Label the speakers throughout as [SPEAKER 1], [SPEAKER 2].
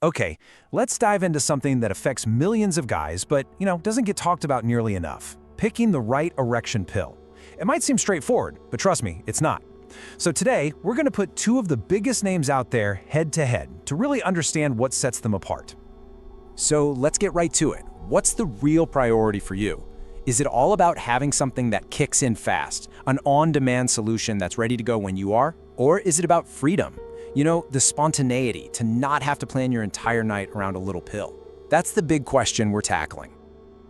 [SPEAKER 1] Okay, let's dive into something that affects millions of guys, but, doesn't get talked about nearly enough. Picking the right erection pill. It might seem straightforward, but trust me, it's not. So today, we're going to put two of the biggest names out there head to head to really understand what sets them apart.
[SPEAKER 2] So let's get right to it. What's the real priority for you? Is it all about having something that kicks in fast, an on-demand solution that's ready to go when you are? Or is it about freedom? The spontaneity, to not have to plan your entire night around a little pill. That's the big question we're tackling.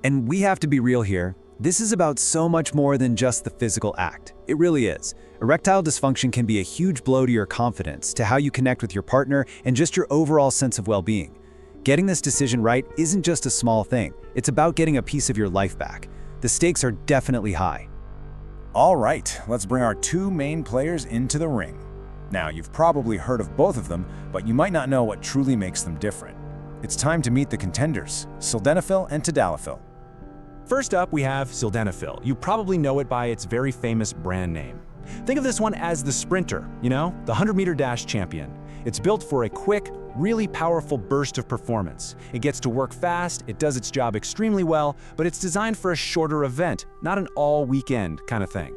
[SPEAKER 3] And we have to be real here. This is about so much more than just the physical act. It really is. Erectile dysfunction can be a huge blow to your confidence, to how you connect with your partner, and just your overall sense of well-being. Getting this decision right isn't just a small thing. It's about getting a piece of your life back. The stakes are definitely high.
[SPEAKER 4] All right, let's bring our two main players into the ring. Now, you've probably heard of both of them, but you might not know what truly makes them different. It's time to meet the contenders, Sildenafil and Tadalafil.
[SPEAKER 5] First up, we have Sildenafil. You probably know it by its very famous brand name. Think of this one as the sprinter, the 100-meter dash champion. It's built for a quick, really powerful burst of performance. It gets to work fast, it does its job extremely well, but it's designed for a shorter event, not an all-weekend kind of thing.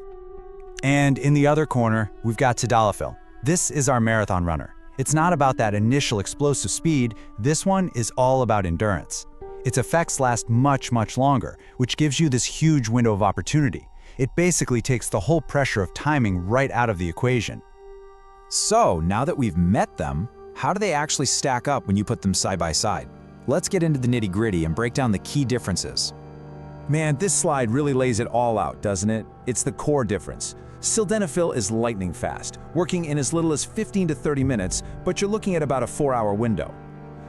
[SPEAKER 3] And in the other corner, we've got Tadalafil. This is our marathon runner. It's not about that initial explosive speed. This one is all about endurance. Its effects last much, much longer, which gives you this huge window of opportunity. It basically takes the whole pressure of timing right out of the equation.
[SPEAKER 2] So, now that we've met them, how do they actually stack up when you put them side by side? Let's get into the nitty-gritty and break down the key differences.
[SPEAKER 4] Man, this slide really lays it all out, doesn't it? It's the core difference. Sildenafil is lightning fast, working in as little as 15 to 30 minutes, but you're looking at about a 4-hour window.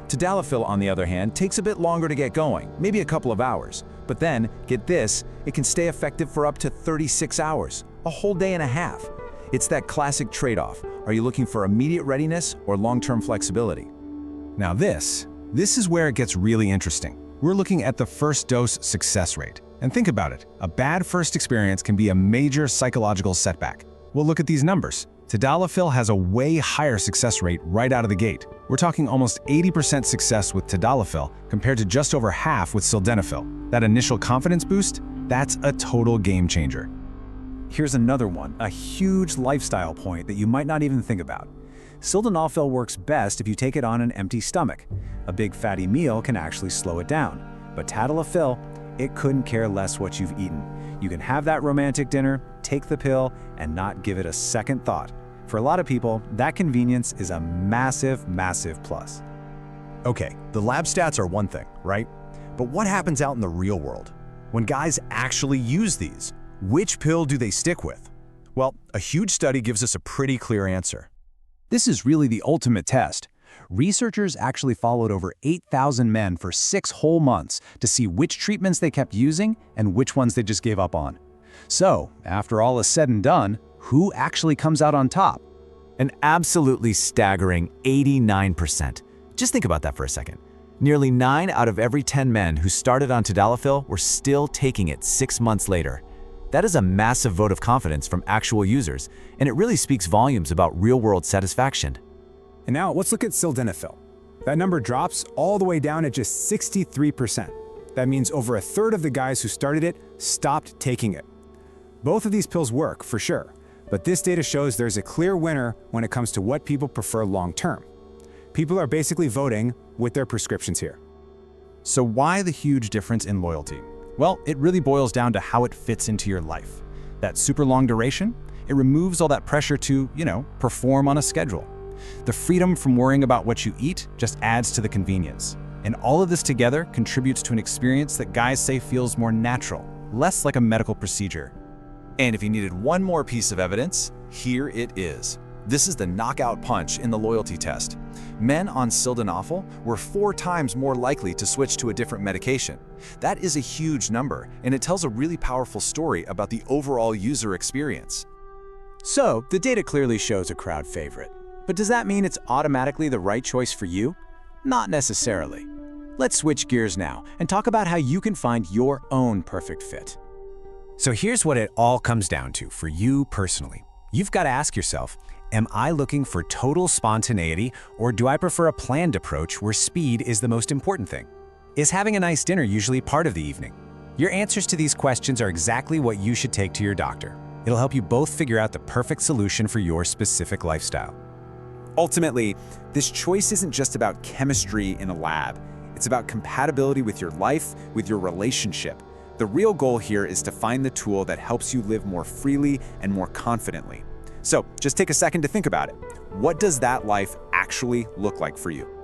[SPEAKER 4] Tadalafil, on the other hand, takes a bit longer to get going, maybe a couple of hours. But then, get this, it can stay effective for up to 36 hours, a whole day and a half. It's that classic trade-off. Are you looking for immediate readiness or long-term flexibility?
[SPEAKER 1] Now this is where it gets really interesting. We're looking at the first dose success rate. And think about it, a bad first experience can be a major psychological setback. We'll look at these numbers. Tadalafil has a way higher success rate right out of the gate. We're talking almost 80% success with Tadalafil compared to just over half with Sildenafil. That initial confidence boost, that's a total game changer.
[SPEAKER 3] Here's another one, a huge lifestyle point that you might not even think about. Sildenafil works best if you take it on an empty stomach. A big fatty meal can actually slow it down. But Tadalafil, it couldn't care less what you've eaten. You can have that romantic dinner, take the pill, and not give it a second thought. For a lot of people, that convenience is a massive, massive plus.
[SPEAKER 4] Okay, the lab stats are one thing, right? But what happens out in the real world? When guys actually use these, which pill do they stick with? Well, a huge study gives us a pretty clear answer.
[SPEAKER 3] This is really the ultimate test. Researchers actually followed over 8,000 men for 6 whole months to see which treatments they kept using and which ones they just gave up on. So, after all is said and done, who actually comes out on top?
[SPEAKER 2] An absolutely staggering 89%. Just think about that for a second. Nearly 9 out of every 10 men who started on Tadalafil were still taking it 6 months later. That is a massive vote of confidence from actual users, and it really speaks volumes about real-world satisfaction.
[SPEAKER 6] And now let's look at Sildenafil. That number drops all the way down at just 63%. That means over a third of the guys who started it stopped taking it. Both of these pills work, for sure, but this data shows there's a clear winner when it comes to what people prefer long-term. People are basically voting with their prescriptions here.
[SPEAKER 1] So why the huge difference in loyalty? Well, it really boils down to how it fits into your life. That super long duration, it removes all that pressure to, perform on a schedule. The freedom from worrying about what you eat just adds to the convenience. And all of this together contributes to an experience that guys say feels more natural, less like a medical procedure.
[SPEAKER 4] And if you needed one more piece of evidence, here it is. This is the knockout punch in the loyalty test. Men on Sildenafil were 4 times more likely to switch to a different medication. That is a huge number, and it tells a really powerful story about the overall user experience.
[SPEAKER 2] So, the data clearly shows a crowd favorite. But does that mean it's automatically the right choice for you? Not necessarily. Let's switch gears now and talk about how you can find your own perfect fit.
[SPEAKER 1] So here's what it all comes down to for you personally. You've got to ask yourself,
[SPEAKER 2] Am I looking for total spontaneity, or do I prefer a planned approach where speed is the most important thing? Is having a nice dinner usually part of the evening? Your answers to these questions are exactly what you should take to your doctor. It'll help you both figure out the perfect solution for your specific lifestyle.
[SPEAKER 7] Ultimately, this choice isn't just about chemistry in a lab. It's about compatibility with your life, with your relationship. The real goal here is to find the tool that helps you live more freely and more confidently. So just take a second to think about it. What does that life actually look like for you?